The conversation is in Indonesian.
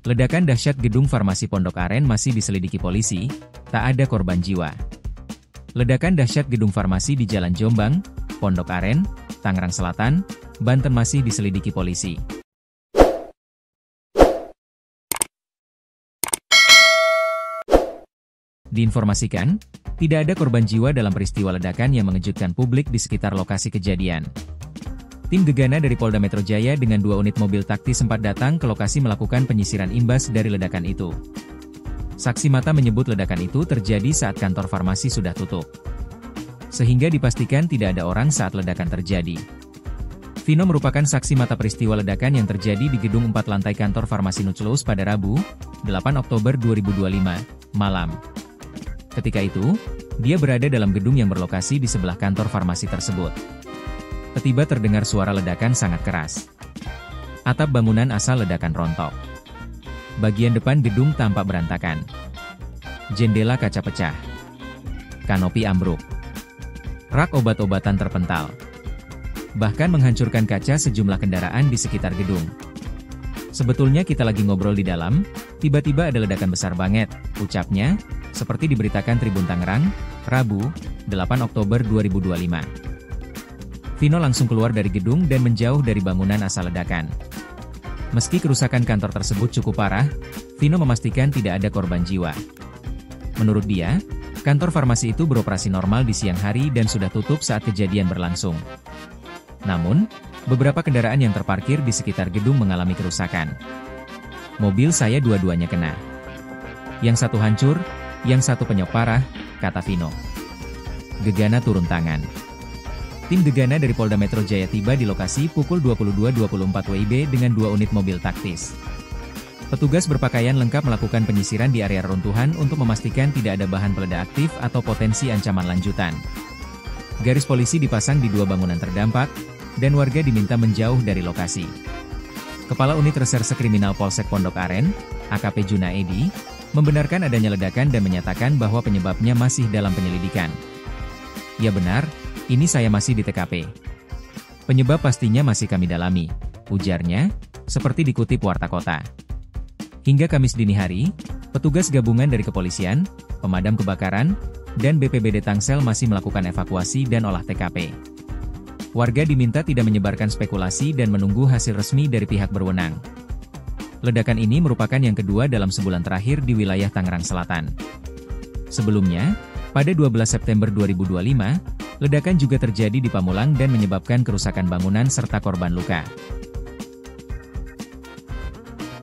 Ledakan dahsyat gedung farmasi Pondok Aren masih diselidiki polisi, tak ada korban jiwa. Ledakan dahsyat gedung farmasi di Jalan Jombang, Pondok Aren, Tangerang Selatan, Banten masih diselidiki polisi. Diinformasikan, tidak ada korban jiwa dalam peristiwa ledakan yang mengejutkan publik di sekitar lokasi kejadian. Tim Gegana dari Polda Metro Jaya dengan 2 unit mobil taktis sempat datang ke lokasi melakukan penyisiran imbas dari ledakan itu. Saksi mata menyebut ledakan itu terjadi saat kantor farmasi sudah tutup. Sehingga dipastikan tidak ada orang saat ledakan terjadi. Vino merupakan saksi mata peristiwa ledakan yang terjadi di gedung 4 lantai kantor farmasi Nucleus pada Rabu, 8 Oktober 2025, malam. Ketika itu, dia berada dalam gedung yang berlokasi di sebelah kantor farmasi tersebut. Tiba-tiba terdengar suara ledakan sangat keras. Atap bangunan asal ledakan rontok. Bagian depan gedung tampak berantakan. Jendela kaca pecah. Kanopi ambruk. Rak obat-obatan terpental. Bahkan menghancurkan kaca sejumlah kendaraan di sekitar gedung. Sebetulnya kita lagi ngobrol di dalam, tiba-tiba ada ledakan besar banget, ucapnya, seperti diberitakan Tribun Tangerang, Rabu, 8 Oktober 2025. Vino langsung keluar dari gedung dan menjauh dari bangunan asal ledakan. Meski kerusakan kantor tersebut cukup parah, Vino memastikan tidak ada korban jiwa. Menurut dia, kantor farmasi itu beroperasi normal di siang hari dan sudah tutup saat kejadian berlangsung. Namun, beberapa kendaraan yang terparkir di sekitar gedung mengalami kerusakan. Mobil saya dua-duanya kena. Yang satu hancur, yang satu penyok parah, kata Vino. Gegana turun tangan. Tim Gegana dari Polda Metro Jaya tiba di lokasi pukul 22.24 WIB dengan 2 unit mobil taktis. Petugas berpakaian lengkap melakukan penyisiran di area reruntuhan untuk memastikan tidak ada bahan peledak aktif atau potensi ancaman lanjutan. Garis polisi dipasang di 2 bangunan terdampak, dan warga diminta menjauh dari lokasi. Kepala Unit Reserse Kriminal Polsek Pondok Aren, AKP Junaedi, membenarkan adanya ledakan dan menyatakan bahwa penyebabnya masih dalam penyelidikan. Ya benar, ini saya masih di TKP. Penyebab pastinya masih kami dalami, ujarnya, seperti dikutip Warta Kota. Hingga Kamis dini hari, petugas gabungan dari kepolisian, pemadam kebakaran, dan BPBD Tangsel masih melakukan evakuasi dan olah TKP. Warga diminta tidak menyebarkan spekulasi dan menunggu hasil resmi dari pihak berwenang. Ledakan ini merupakan yang kedua dalam sebulan terakhir di wilayah Tangerang Selatan. Sebelumnya, pada 12 September 2025, ledakan juga terjadi di Pamulang dan menyebabkan kerusakan bangunan serta korban luka.